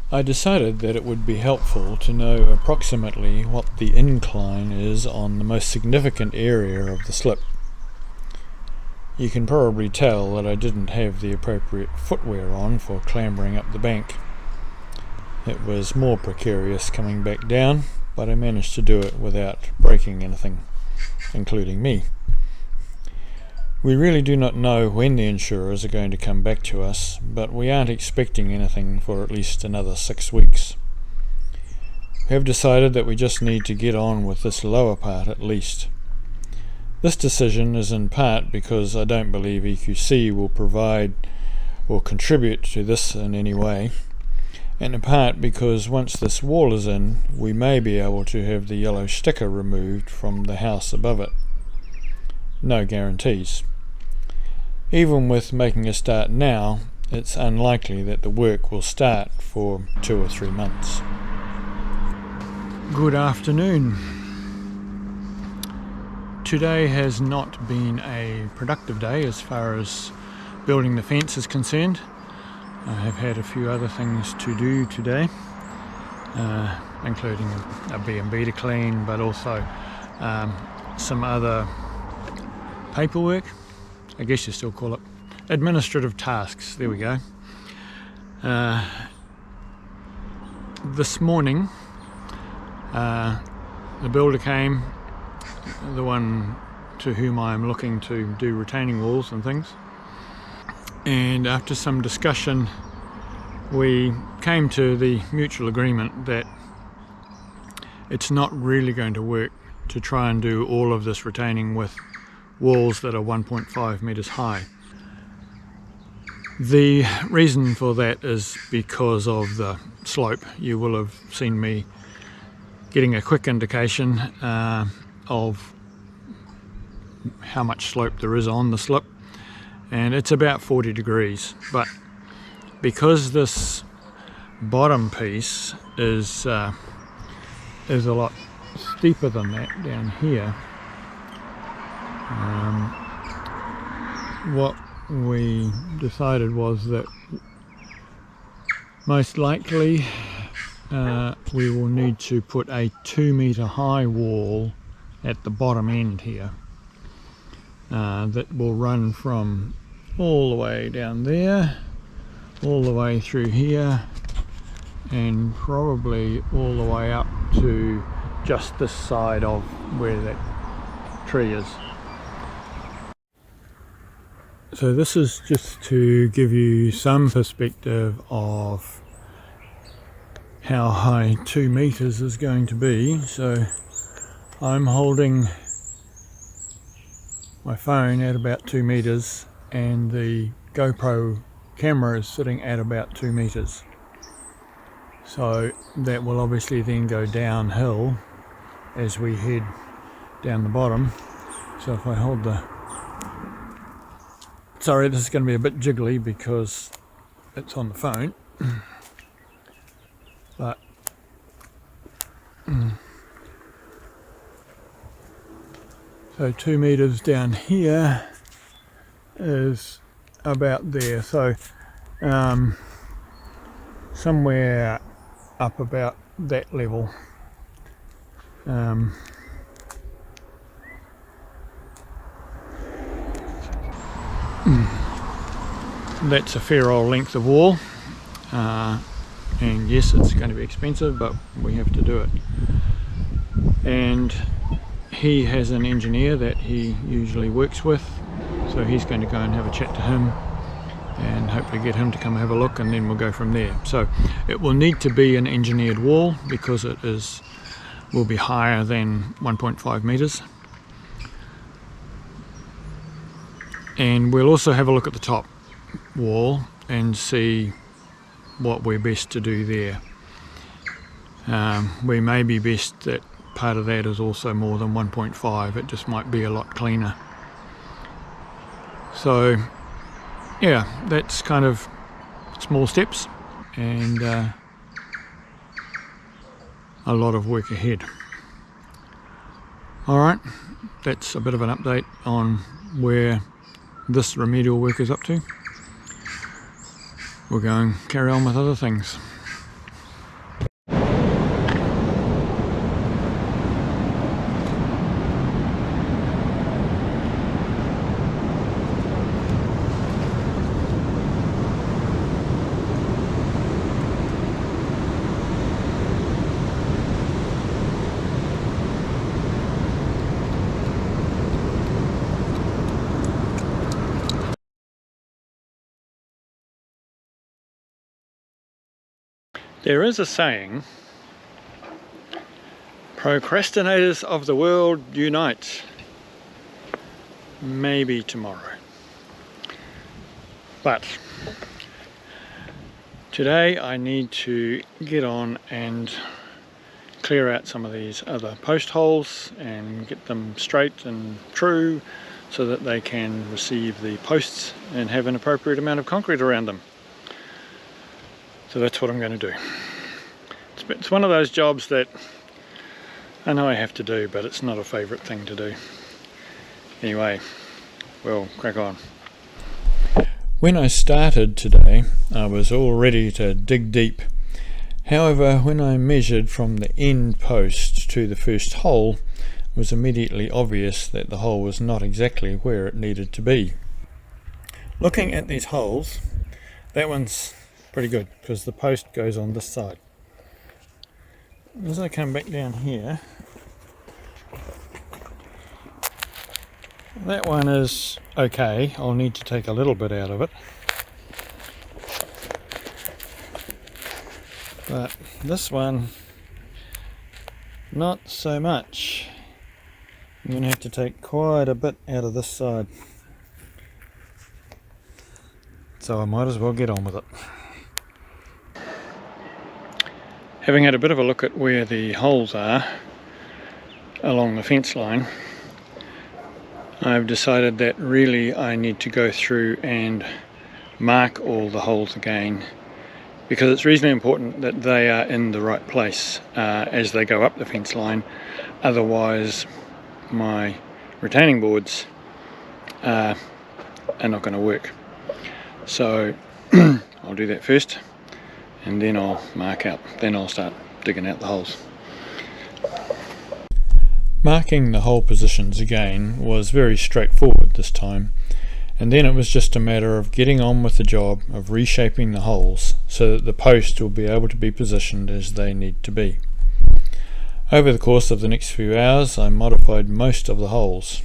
I decided that it would be helpful to know approximately what the incline is on the most significant area of the slip. You can probably tell that I didn't have the appropriate footwear on for clambering up the bank. It was more precarious coming back down, but I managed to do it without breaking anything, including me. We really do not know when the insurers are going to come back to us, but we aren't expecting anything for at least another 6 weeks. We have decided that we just need to get on with this lower part at least. This decision is in part because I don't believe EQC will provide or contribute to this in any way, and in part because once this wall is in, we may be able to have the yellow sticker removed from the house above it. No guarantees. Even with making a start now, it's unlikely that the work will start for 2 or 3 months. Good afternoon. Today has not been a productive day as far as building the fence is concerned. I have had a few other things to do today, including a B&B to clean, but also some other paperwork, I guess you still call it administrative tasks. There we go. This morning the builder came, the one to whom I'm looking to do retaining walls and things, and after some discussion we came to the mutual agreement that it's not really going to work to try and do all of this retaining with walls that are 1.5 meters high. The reason for that is because of the slope. You will have seen me getting a quick indication of how much slope there is on the slip, and it's about 40 degrees, but because this bottom piece is a lot steeper than that down here, what we decided was that most likely we will need to put a 2-meter high wall at the bottom end here that will run from all the way down there, all the way through here, and probably all the way up to just this side of where that tree is. So this is just to give you some perspective of how high 2 meters is going to be. So I'm holding my phone at about 2 meters and the GoPro camera is sitting at about 2 meters. So that will obviously then go downhill as we head down the bottom. So if I hold the... Sorry, this is going to be a bit jiggly because it's on the phone. But so 2 meters down here is about there. So somewhere up about that level. That's a fair old length of wall, and yes, it's going to be expensive, but we have to do it. And he has an engineer that he usually works with, so he's going to go and have a chat to him and hopefully get him to come have a look, and then we'll go from there. So it will need to be an engineered wall because it will be higher than 1.5 meters. And we'll also have a look at the top wall and see what we're best to do there. We may be best that part of that is also more than 1.5, it just might be a lot cleaner. So yeah, that's kind of small steps and a lot of work ahead. Alright, that's a bit of an update on where this remedial work is up to. We'll go and carry on with other things. There is a saying, procrastinators of the world unite. Maybe tomorrow. But today I need to get on and clear out some of these other post holes and get them straight and true so that they can receive the posts and have an appropriate amount of concrete around them. So that's what I'm going to do. It's one of those jobs that I know I have to do, but it's not a favourite thing to do. Anyway, we'll crack on. When I started today, I was all ready to dig deep. However, when I measured from the end post to the first hole, it was immediately obvious that the hole was not exactly where it needed to be. Looking at these holes, that one's pretty good because the post goes on this side. As I come back down here, that one is okay. I'll need to take a little bit out of it. But this one, not so much. I'm going to have to take quite a bit out of this side. So I might as well get on with it. Having had a bit of a look at where the holes are along the fence line, I've decided that really I need to go through and mark all the holes again, because it's reasonably important that they are in the right place as they go up the fence line. Otherwise my retaining boards are not going to work. So I'll do that first and then I'll mark out, then I'll start digging out the holes. Marking the hole positions again was very straightforward this time, and then it was just a matter of getting on with the job of reshaping the holes so that the posts will be able to be positioned as they need to be. Over the course of the next few hours I modified most of the holes.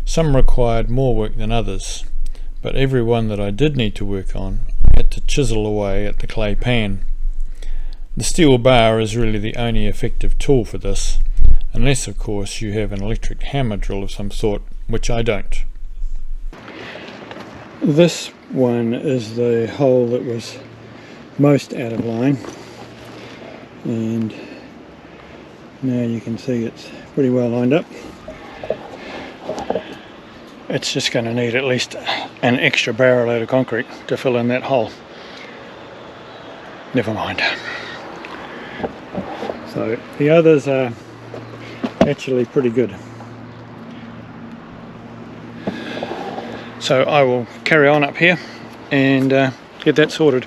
Some required more work than others, but every one that I did need to work on I had to chisel away at the clay pan. The steel bar is really the only effective tool for this, unless of course you have an electric hammer drill of some sort, which I don't. This one is the hole that was most out of line, and now you can see it's pretty well lined up. It's just going to need at least an extra barrel load of concrete to fill in that hole. Never mind. So the others are actually pretty good. So I will carry on up here and get that sorted.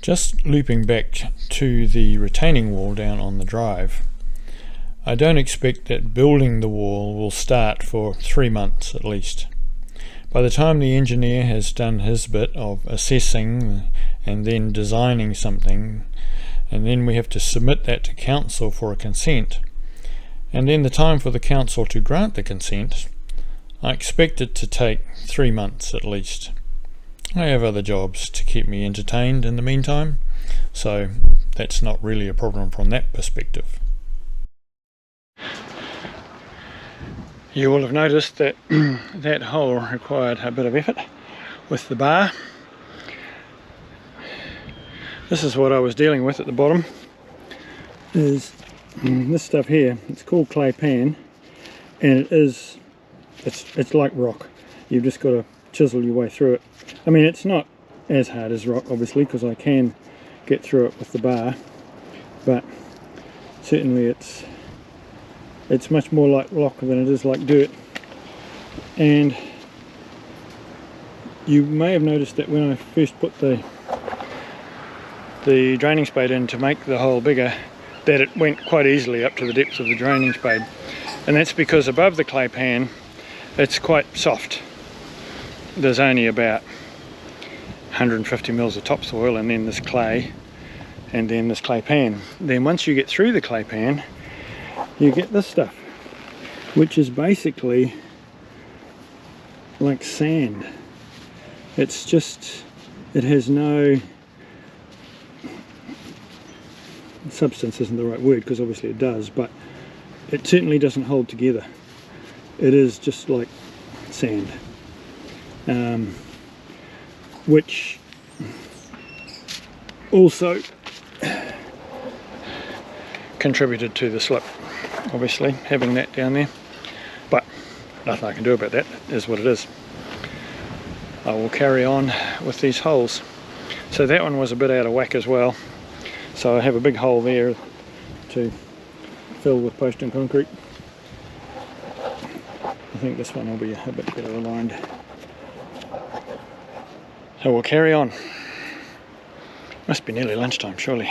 Just looping back to the retaining wall down on the drive, I don't expect that building the wall will start for 3 months at least. By the time the engineer has done his bit of assessing and then designing something, and then we have to submit that to council for a consent, and then the time for the council to grant the consent, I expect it to take 3 months at least. I have other jobs to keep me entertained in the meantime, so that's not really a problem from that perspective. You will have noticed that that hole required a bit of effort with the bar. This is what I was dealing with at the bottom, is this stuff here. It's called clay pan, and it's like rock. You've just got to chisel your way through it. I mean, it's not as hard as rock obviously, because I can get through it with the bar, but certainly it's much more like rock than it is like dirt. And you may have noticed that when I first put the draining spade in to make the hole bigger, that it went quite easily up to the depth of the draining spade, and that's because above the clay pan it's quite soft. There's only about 150 mils of topsoil, and then this clay, and then this clay pan. Then once you get through the clay pan, you get this stuff, which is basically like sand. It's just, it has no substance isn't the right word, because obviously it does, but it certainly doesn't hold together. It is just like sand, which also contributed to the slip, obviously, having that down there, but nothing I can do about that. It is what it is. I will carry on with these holes. So that one was a bit out of whack as well, so I have a big hole there to fill with post and concrete. I think this one will be a bit better aligned. So we'll carry on. Must be nearly lunchtime, surely.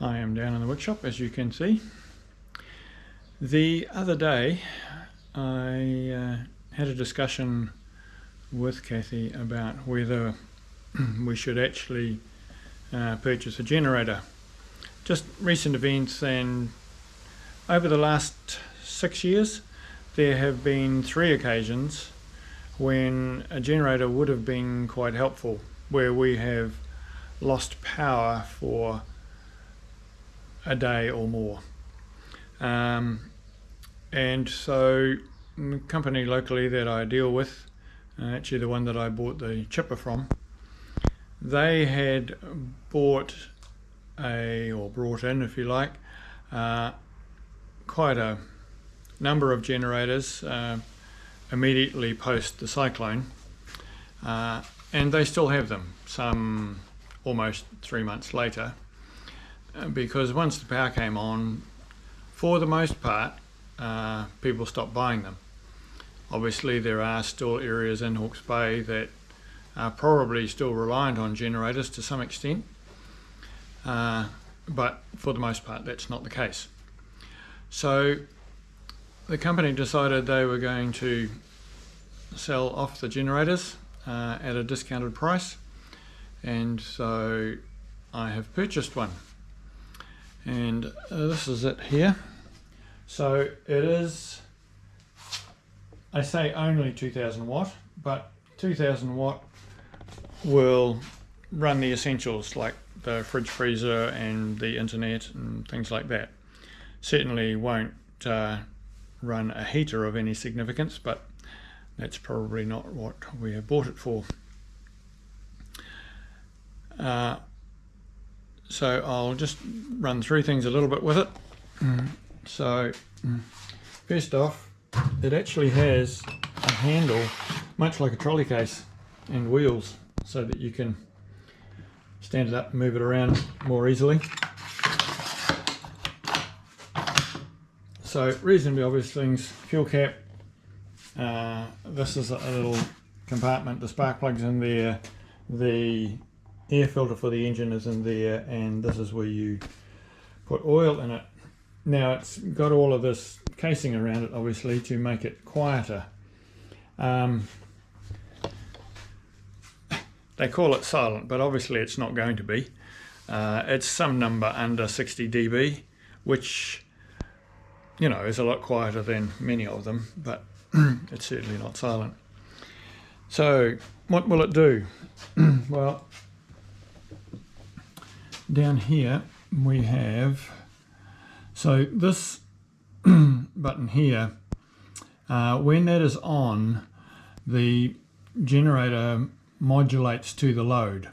I am down in the workshop, as you can see. The other day I had a discussion with Kathy about whether we should actually purchase a generator. Just recent events, and over the last 6 years there have been 3 occasions when a generator would have been quite helpful, where we have lost power for a day or more. And so the company locally that I deal with, actually the one that I bought the chipper from, they had brought in, if you like, quite a number of generators immediately post the cyclone, and they still have them, some almost 3 months later, because once the power came on, for the most part, people stopped buying them. Obviously there are still areas in Hawke's Bay that are probably still reliant on generators to some extent, but for the most part that's not the case. So the company decided they were going to sell off the generators at a discounted price, and so I have purchased one, and this is it here. So it is, I say only 2000 watt, but 2000 watt will run the essentials like the fridge, freezer and the internet and things like that. Certainly won't run a heater of any significance, but that's probably not what we have bought it for. So I'll just run through things a little bit with it. So first off, it actually has a handle much like a trolley case and wheels, so that you can stand it up and move it around more easily. So reasonably obvious things: fuel cap, this is a little compartment, the spark plug's in there, the air filter for the engine is in there, and this is where you put oil in it. Now it's got all of this casing around it, obviously, to make it quieter. They call it silent, but obviously it's not going to be. It's some number under 60 dB, which, you know, is a lot quieter than many of them, but it's certainly not silent. So what will it do? Well, down here we have, so this button here, when that is on, the generator modulates to the load,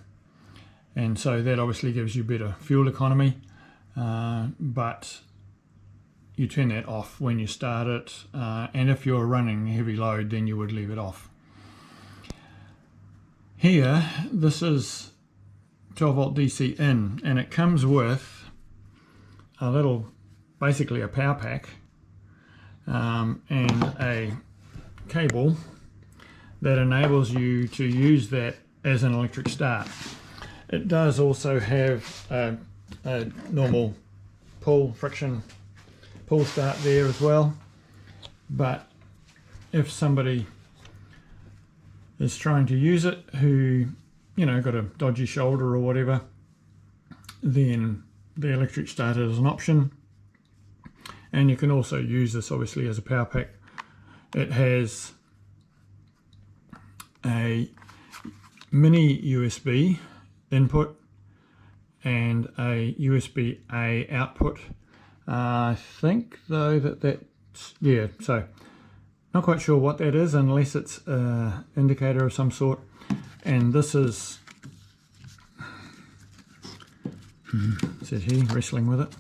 and so that obviously gives you better fuel economy, but you turn that off when you start it, and if you're running heavy load then you would leave it off. Here, this is 12 volt DC in, and it comes with a little, basically a power pack, and a cable that enables you to use that as an electric start. It does also have a normal friction pull start there as well, but if somebody is trying to use it who, you know, got a dodgy shoulder or whatever, then the electric starter is an option. And you can also use this obviously as a power pack. It has a mini USB input and a USB-A output. I think though that's, yeah, so not quite sure what that is unless it's an indicator of some sort. And this is, said he, wrestling with it.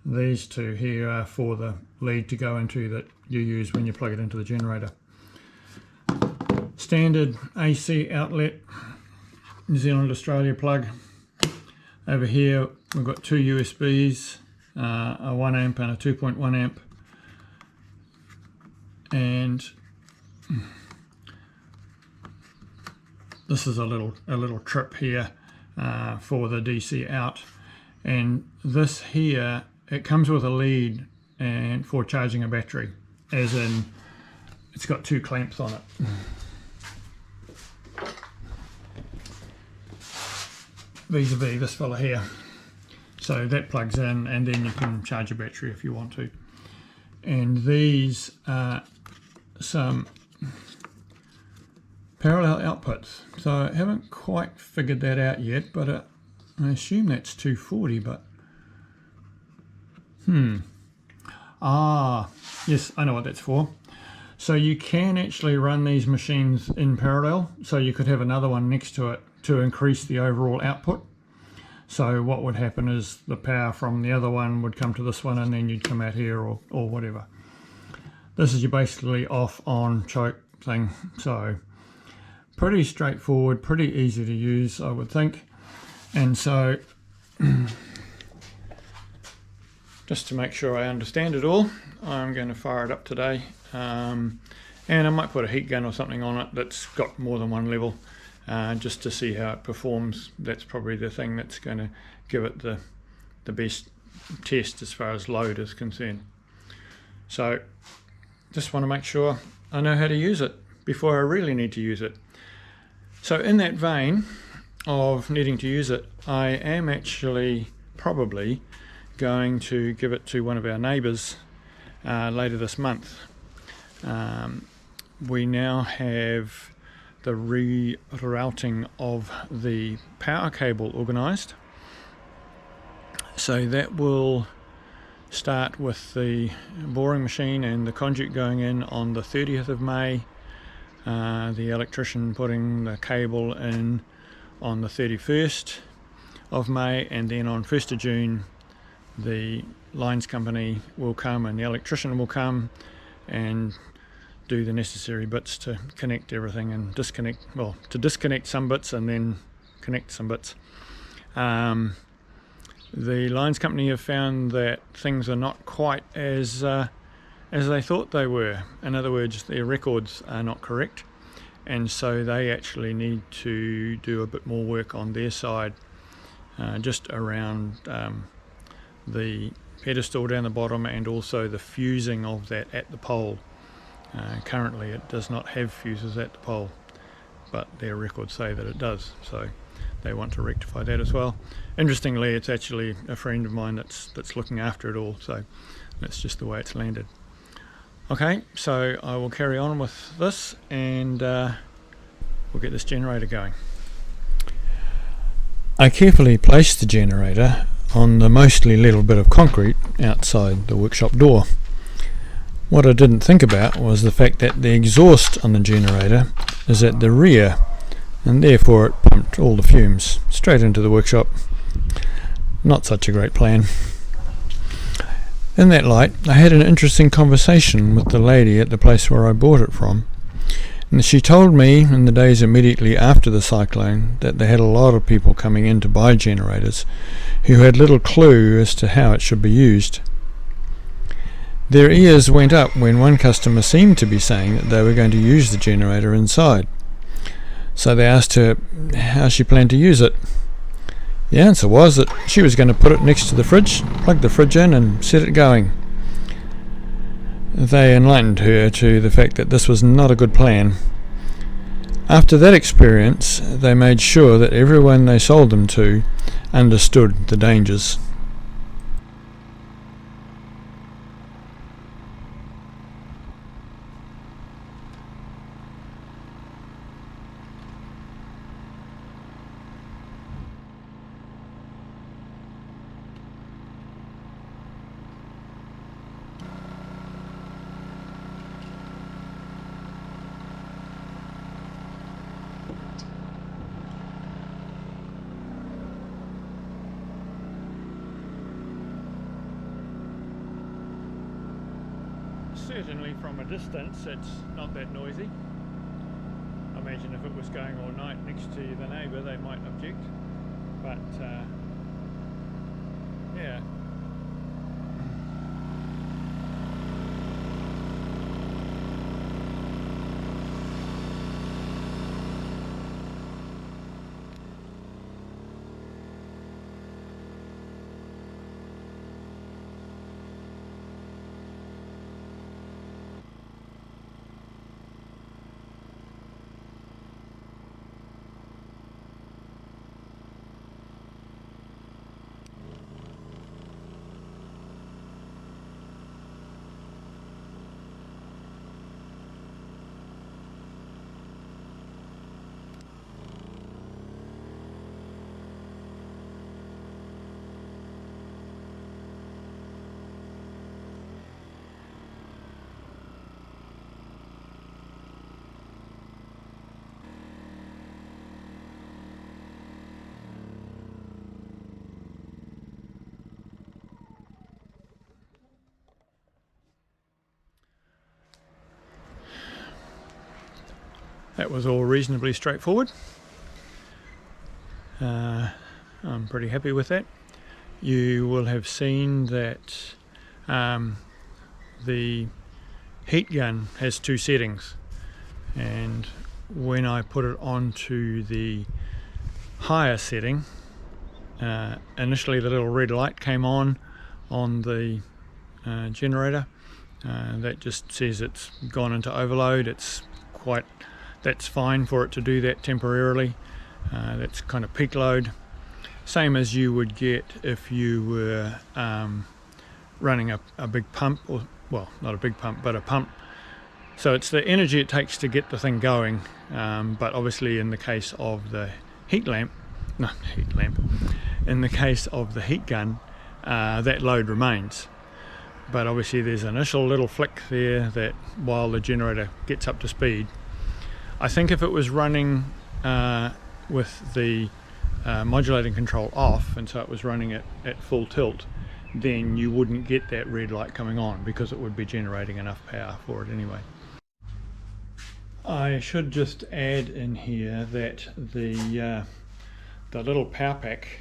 These two here are for the lead to go into that you use when you plug it into the generator. Standard AC outlet, New Zealand Australia plug. Over here we've got two USBs, a 1 amp and a 2.1 amp, and this is a little trip here for the DC out. And this here, it comes with a lead and for charging a battery, as in it's got two clamps on it. Vis-a-vis this fella here. So that plugs in and then you can charge a battery if you want to. And these are some parallel outputs. So I haven't quite figured that out yet, but I assume that's 240, but yes, I know what that's for. So you can actually run these machines in parallel, so you could have another one next to it to increase the overall output. So what would happen is the power from the other one would come to this one and then you'd come out here or whatever. This is your basically off on choke thing. So pretty straightforward, pretty easy to use, I would think. And so just to make sure I understand it all, I'm going to fire it up today. And I might put a heat gun or something on it that's got more than one level, just to see how it performs. That's probably the thing that's going to give it the best test as far as load is concerned. So just want to make sure I know how to use it before I really need to use it. So in that vein of needing to use it, I am actually probably going to give it to one of our neighbours later this month. We now have the rerouting of the power cable organised, so that will start with the boring machine and the conduit going in on the 30th of May, the electrician putting the cable in on the 31st of May, and then on 1st of June the lines company will come and the electrician will come and do the necessary bits to connect everything and disconnect, well, to disconnect some bits and then connect some bits. The lines company have found that things are not quite as they thought they were. In other words, their records are not correct, and so they actually need to do a bit more work on their side, just around the pedestal down the bottom and also the fusing of that at the pole. Currently it does not have fuses at the pole, but their records say that it does, so they want to rectify that as well. Interestingly, it's actually a friend of mine that's looking after it all, so that's just the way it's landed. Okay, so I will carry on with this and we'll get this generator going. I carefully placed the generator on the mostly level bit of concrete outside the workshop door. What I didn't think about was the fact that the exhaust on the generator is at the rear, and therefore it pumped all the fumes straight into the workshop. Not such a great plan. In that light, I had an interesting conversation with the lady at the place where I bought it from, and she told me in the days immediately after the cyclone that they had a lot of people coming in to buy generators who had little clue as to how it should be used. Their ears went up when one customer seemed to be saying that they were going to use the generator inside. So they asked her how she planned to use it. The answer was that she was going to put it next to the fridge, plug the fridge in and set it going. They enlightened her to the fact that this was not a good plan. After that experience, they made sure that everyone they sold them to understood the dangers. Certainly from a distance it's not that noisy. I imagine if it was going all night next to the neighbour they might object, but yeah. That was all reasonably straightforward. I'm pretty happy with that. You will have seen that the heat gun has two settings, and when I put it onto the higher setting, initially the little red light came on the generator. That just says it's gone into overload. That's fine for it to do that temporarily. That's kind of peak load, same as you would get if you were running a big pump, or well, not a big pump, but a pump. So it's the energy it takes to get the thing going, but obviously in the case of the in the case of the heat gun, that load remains. But obviously there's an initial little flick there that while the generator gets up to speed. I think if it was running with the modulating control off, and so it was running at full tilt, then you wouldn't get that red light coming on because it would be generating enough power for it anyway. I should just add in here that the little power pack,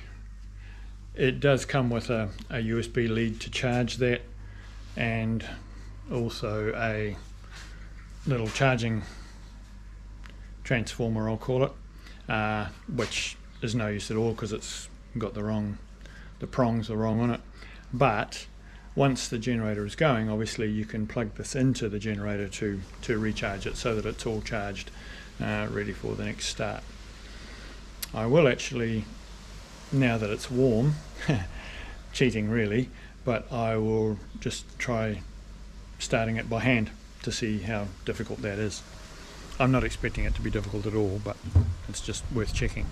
it does come with a USB lead to charge that, and also a little charging transformer, I'll call it, which is no use at all because it's got the prongs are wrong on it. But once the generator is going, obviously you can plug this into the generator to recharge it so that it's all charged, ready for the next start. I will actually, now that it's warm, cheating really, but I will just try starting it by hand to see how difficult that is. I'm not expecting it to be difficult at all, but it's just worth checking.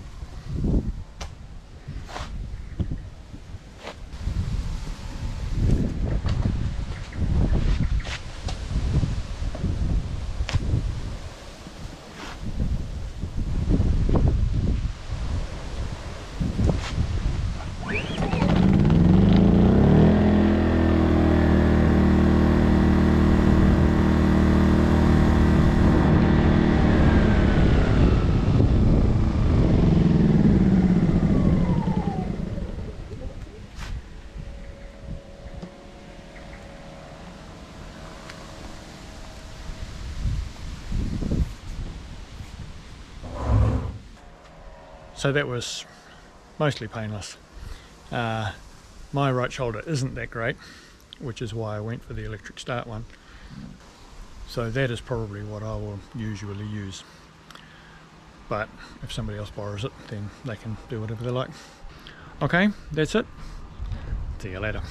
So that was mostly painless. My right shoulder isn't that great, which is why I went for the electric start one. So that is probably what I will usually use. But if somebody else borrows it, then they can do whatever they like. Okay, that's it. See you later.